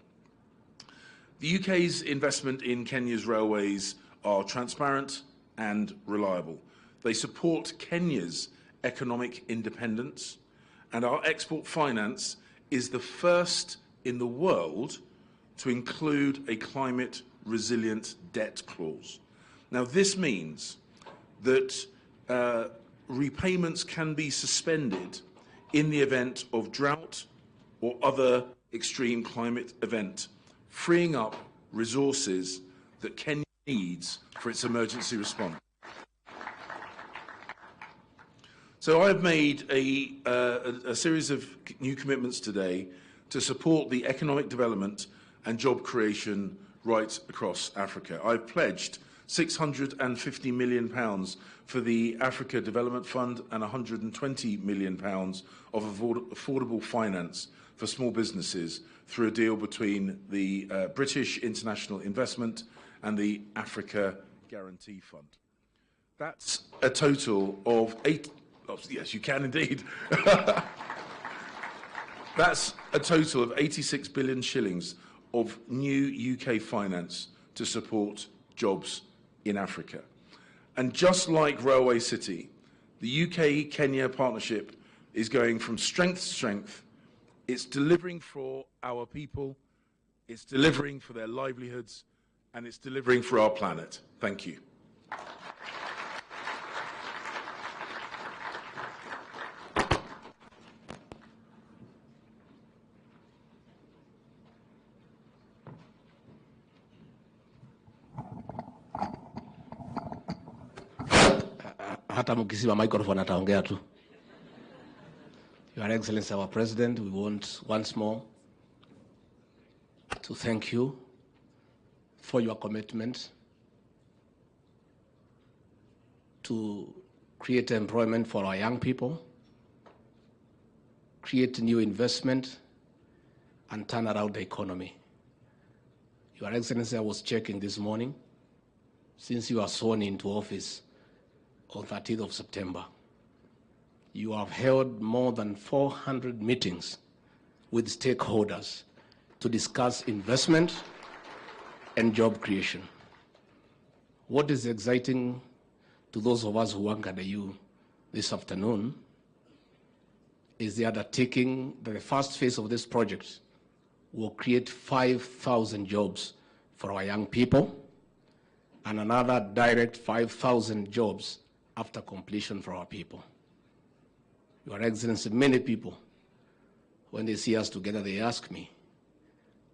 The UK's investment in Kenya's railways are transparent and reliable. They support Kenya's economic independence, and our export finance is the first in the world to include a climate resilient debt clause. Now, this means that repayments can be suspended in the event of drought or other extreme climate event, freeing up resources that Kenya needs for its emergency response. So I've made a series of new commitments today to support the economic development and job creation right across Africa. I've pledged £650 million for the Africa Development Fund and £120 million of affordable finance for small businesses through a deal between the British International Investment and the Africa Guarantee Fund. That's a total of yes, you can indeed. That's a total of 86 billion shillings of new UK finance to support jobs in Africa. And just like Railway City, the UK-Kenya partnership is going from strength to strength. It's delivering for our people, it's delivering for their livelihoods, and it's delivering for our planet. Thank you. Hata mkisiba microphone ataongea tu. Your Excellency, our President, we want once more to thank you for your commitment to create employment for our young people, create new investment, and turn around the economy. Your Excellency, I was checking this morning, since you are sworn into office on 30th of September, you have held more than 400 meetings with stakeholders to discuss investment and job creation. What is exciting to those of us who work under you this afternoon is the undertaking that the first phase of this project will create 5,000 jobs for our young people and another direct 5,000 jobs after completion for our people. Your Excellency, many people, when they see us together, they ask me,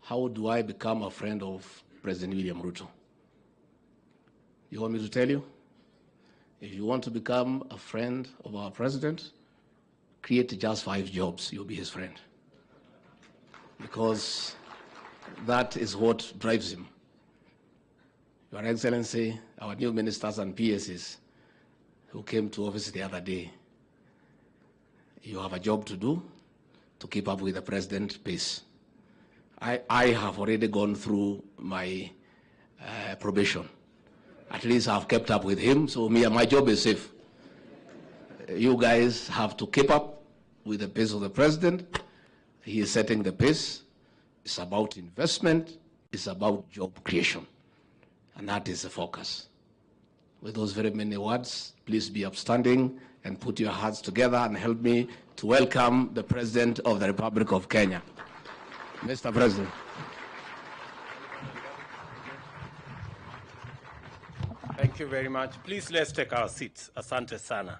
how do I become a friend of President William Ruto? You want me to tell you? If you want to become a friend of our president, create just 5 jobs, you'll be his friend. Because that is what drives him. Your Excellency, our new ministers and PSs who came to office the other day, you have a job to do to keep up with the president's pace. I have already gone through my probation. At least I've kept up with him, so my job is safe. you guys have to keep up with the pace of the president. He is setting the pace. It's about investment. It's about job creation. And that is the focus. With those very many words, please be upstanding and put your hearts together and help me to welcome the President of the Republic of Kenya. Mr. President. Thank you very much. Please, let's take our seats. Asante sana.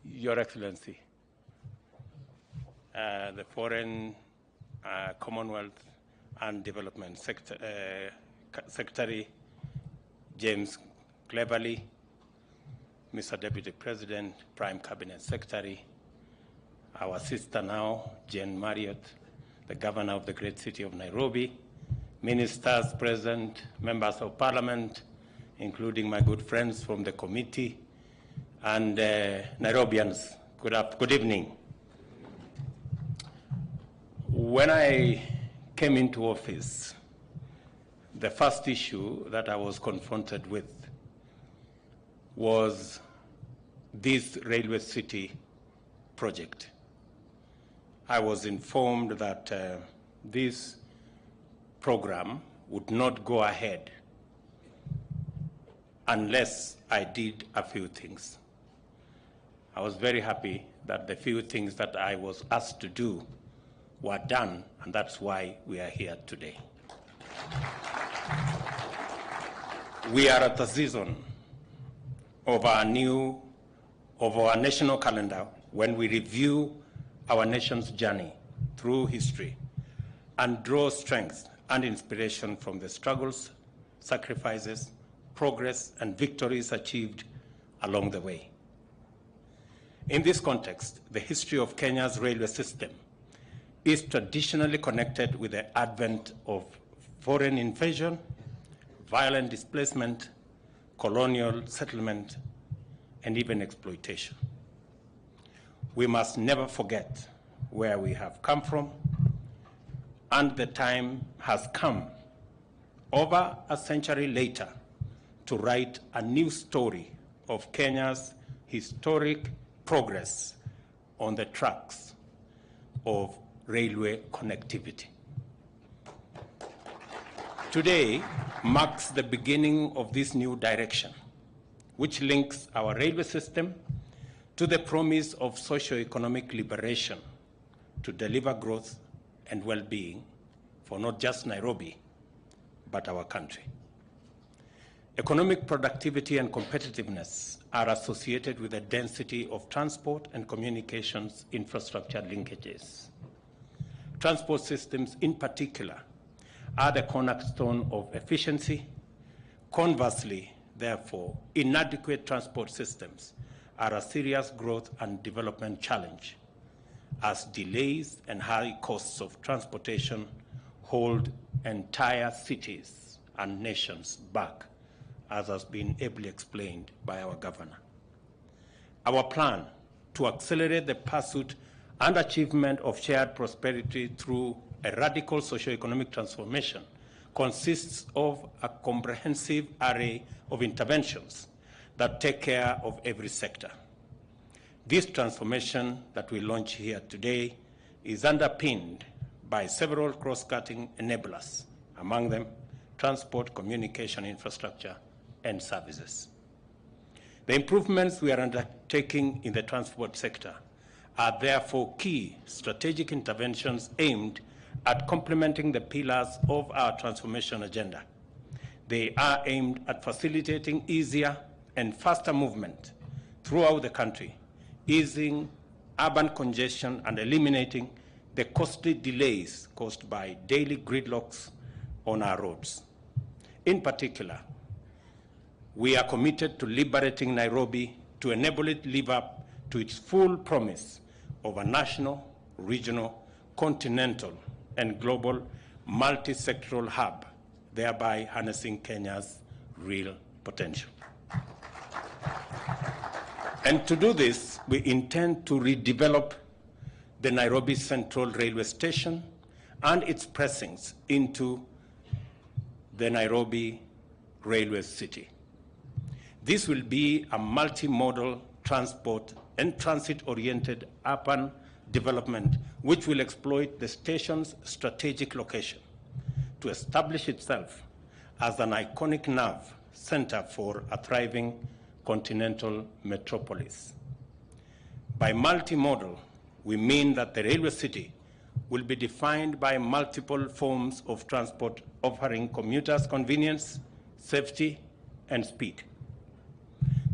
Your Excellency, the Foreign, Commonwealth and Development Secretary James Cleverly, Mr. Deputy President, Prime Cabinet Secretary, our sister now, Jane Marriott, the Governor of the great city of Nairobi, ministers present, members of Parliament, including my good friends from the committee, and Nairobians, good evening. When I came into office, the first issue that I was confronted with was this Railway City project. I was informed that this program would not go ahead unless I did a few things. I was very happy that the few things that I was asked to do were done, and that's why we are here today. We are at the season of our national calendar when we review our nation's journey through history and draw strength and inspiration from the struggles, sacrifices, progress, and victories achieved along the way. In this context, the history of Kenya's railway system is traditionally connected with the advent of foreign invasion, violent displacement, colonial settlement, and even exploitation. We must never forget where we have come from, and the time has come, over a century later, to write a new story of Kenya's historic progress on the tracks of railway connectivity. Today marks the beginning of this new direction, which links our railway system to the promise of socio-economic liberation to deliver growth and well-being for not just Nairobi, but our country. Economic productivity and competitiveness are associated with the density of transport and communications infrastructure linkages. Transport systems in particular are the cornerstone of efficiency. Conversely, therefore, inadequate transport systems are a serious growth and development challenge, as delays and high costs of transportation hold entire cities and nations back, as has been ably explained by our governor. Our plan to accelerate the pursuit and achievement of shared prosperity through a radical socio-economic transformation consists of a comprehensive array of interventions that take care of every sector. This transformation that we launch here today is underpinned by several cross-cutting enablers, among them transport, communication infrastructure, and services. The improvements we are undertaking in the transport sector are therefore key strategic interventions aimed at complementing the pillars of our transformation agenda. They are aimed at facilitating easier and faster movement throughout the country, easing urban congestion and eliminating the costly delays caused by daily gridlocks on our roads. In particular, we are committed to liberating Nairobi to enable it live up to its full promise of a national, regional, continental, and global multi-sectoral hub, thereby harnessing Kenya's real potential. And to do this, we intend to redevelop the Nairobi Central Railway Station and its pressings into the Nairobi Railway City. This will be a multimodal transport and transit-oriented urban development which will exploit the station's strategic location to establish itself as an iconic nerve center for a thriving continental metropolis. By multimodal, we mean that the railway city will be defined by multiple forms of transport offering commuters convenience, safety, and speed.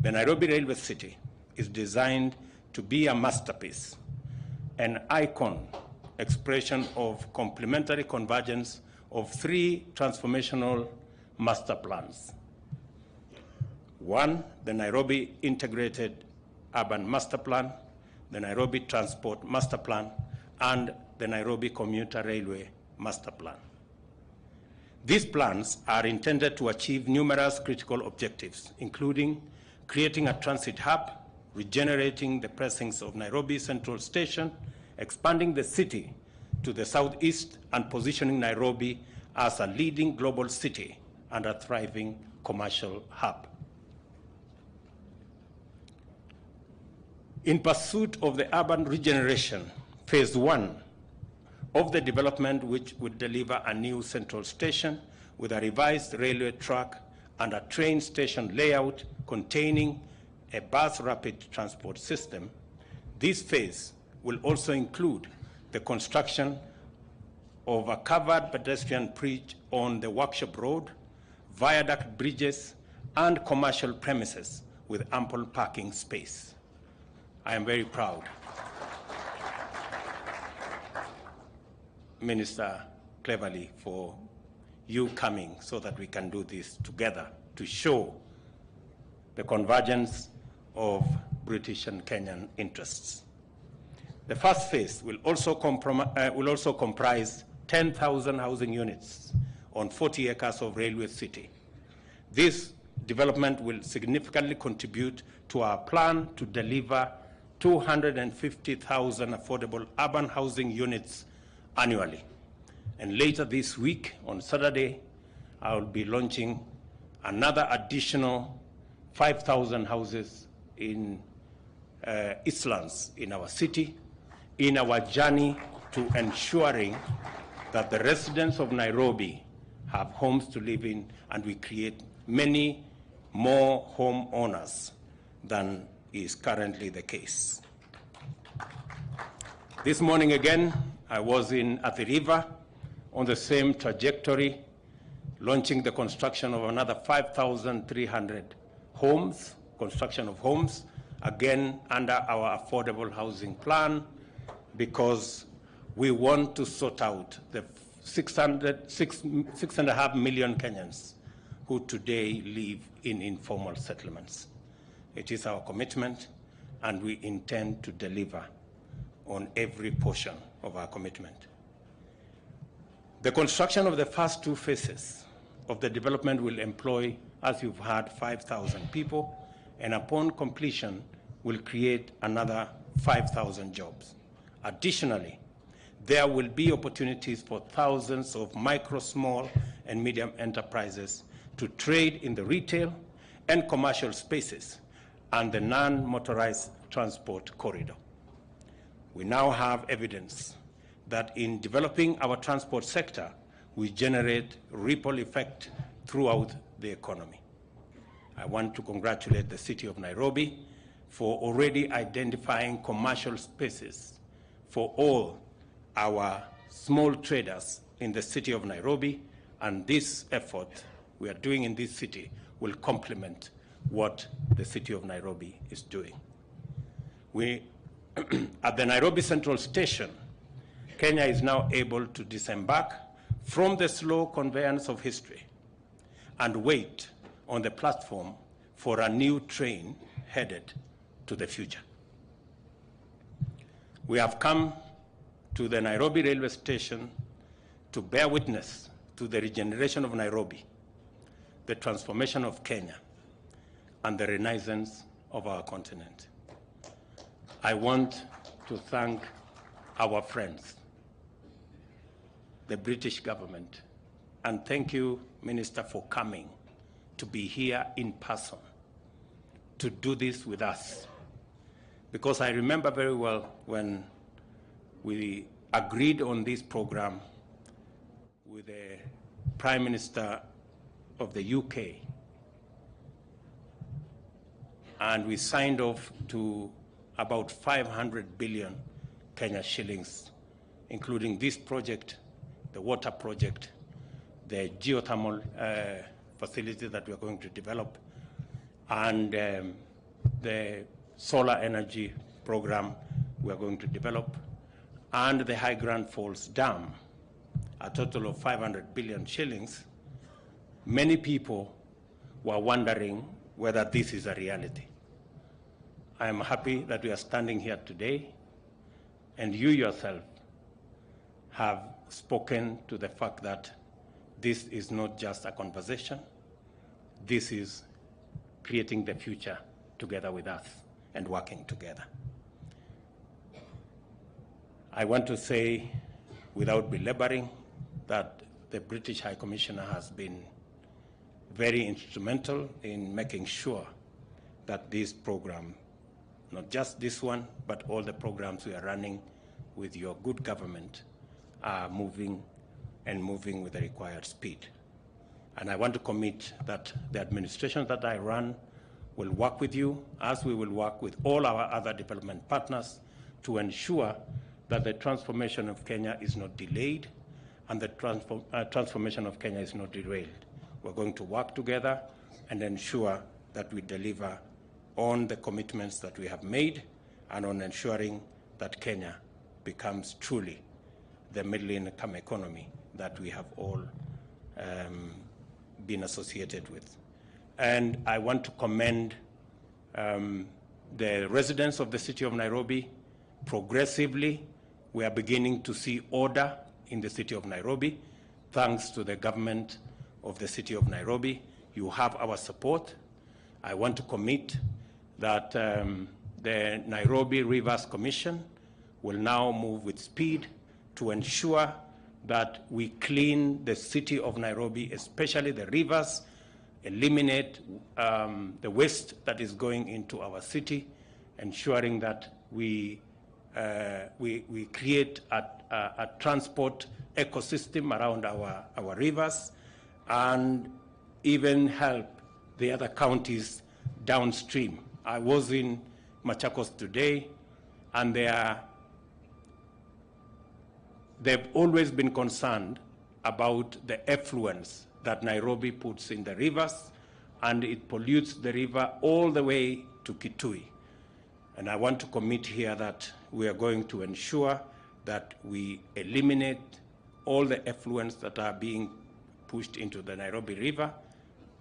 The Nairobi Railway City is designed to be a masterpiece, an icon expression of complementary convergence of three transformational master plans. One, the Nairobi Integrated Urban Master Plan, the Nairobi Transport Master Plan, and the Nairobi Commuter Railway Master Plan. These plans are intended to achieve numerous critical objectives, including creating a transit hub, regenerating the precincts of Nairobi Central Station, expanding the city to the southeast, and positioning Nairobi as a leading global city and a thriving commercial hub. In pursuit of the urban regeneration, phase one of the development, which would deliver a new central station with a revised railway track and a train station layout containing a bus rapid transport system, this phase will also include the construction of a covered pedestrian bridge on the Workshop Road, viaduct bridges, and commercial premises with ample parking space. I am very proud, Minister Cleverly, for you coming so that we can do this together to show the convergence of British and Kenyan interests. The first phase will also comprise 10,000 housing units on 40 acres of Railway City. This development will significantly contribute to our plan to deliver 250,000 affordable urban housing units annually. And later this week, on Saturday, I will be launching another additional 5,000 houses in Eastlands in our city, in our journey to ensuring that the residents of Nairobi have homes to live in, and we create many more homeowners than is currently the case. This morning again, I was in Athi River on the same trajectory, launching the construction of another 5,300 homes, construction of homes, again under our affordable housing plan, because we want to sort out the 6.5 million Kenyans who today live in informal settlements. It is our commitment, and we intend to deliver on every portion of our commitment. The construction of the first two phases of the development will employ, as you've heard, 5,000 people, and upon completion will create another 5,000 jobs. Additionally, there will be opportunities for thousands of micro, small, and medium enterprises to trade in the retail and commercial spaces and the non-motorized transport corridor. We now have evidence that in developing our transport sector, we generate ripple effect throughout the economy. I want to congratulate the city of Nairobi for already identifying commercial spaces for all our small traders in the city of Nairobi, and this effort we are doing in this city will complement what the city of Nairobi is doing. At the Nairobi Central Station, Kenya is now able to disembark from the slow conveyance of history and wait on the platform for a new train headed to the future. We have come to the Nairobi railway station to bear witness to the regeneration of Nairobi, the transformation of Kenya, and the renaissance of our continent. I want to thank our friends, the British government. And thank you, Minister, for coming to be here in person to do this with us. Because I remember very well when we agreed on this program with the Prime Minister of the UK, and we signed off to about 500 billion Kenya shillings, including this project, the water project, the geothermal facility that we are going to develop, and the solar energy program we are going to develop, and the High Grand Falls Dam, a total of 500 billion shillings. Many people were wondering whether this is a reality. I am happy that we are standing here today, and you yourself have spoken to the fact that this is not just a conversation, this is creating the future together with us and working together. I want to say, without belaboring, that the British High Commissioner has been very instrumental in making sure that this program, not just this one, but all the programs we are running with your good government, are moving and moving with the required speed. And I want to commit that the administration that I run will work with you, as we will work with all our other development partners, to ensure that the transformation of Kenya is not delayed and the transformation of Kenya is not derailed. We're going to work together and ensure that we deliver on the commitments that we have made and on ensuring that Kenya becomes truly the middle-income economy that we have all been associated with. And I want to commend the residents of the city of Nairobi. Progressively, we are beginning to see order in the city of Nairobi, thanks to the government of the city of Nairobi. You have our support. I want to commit that the Nairobi Rivers Commission will now move with speed to ensure that we clean the city of Nairobi, especially the rivers, eliminate the waste that is going into our city, ensuring that we create a transport ecosystem around our rivers, and even help the other counties downstream. I was in Machakos today, and they've always been concerned about the effluents that Nairobi puts in the rivers, and it pollutes the river all the way to Kitui. And I want to commit here that we are going to ensure that we eliminate all the effluents that are being pushed into the Nairobi River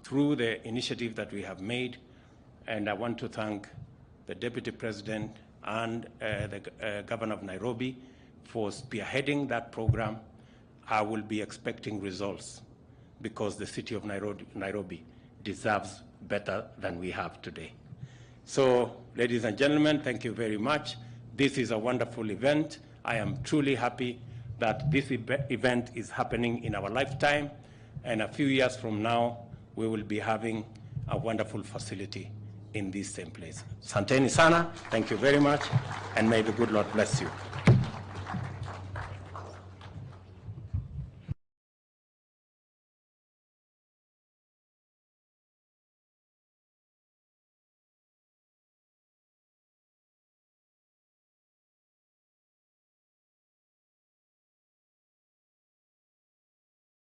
through the initiative that we have made. And I want to thank the Deputy President and the Governor of Nairobi for spearheading that program. I will be expecting results because the city of Nairobi deserves better than we have today. So, ladies and gentlemen, thank you very much. This is a wonderful event. I am truly happy that this event is happening in our lifetime, and a few years from now, we will be having a wonderful facility in this same place. Asanteni sana, thank you very much, and may the good Lord bless you.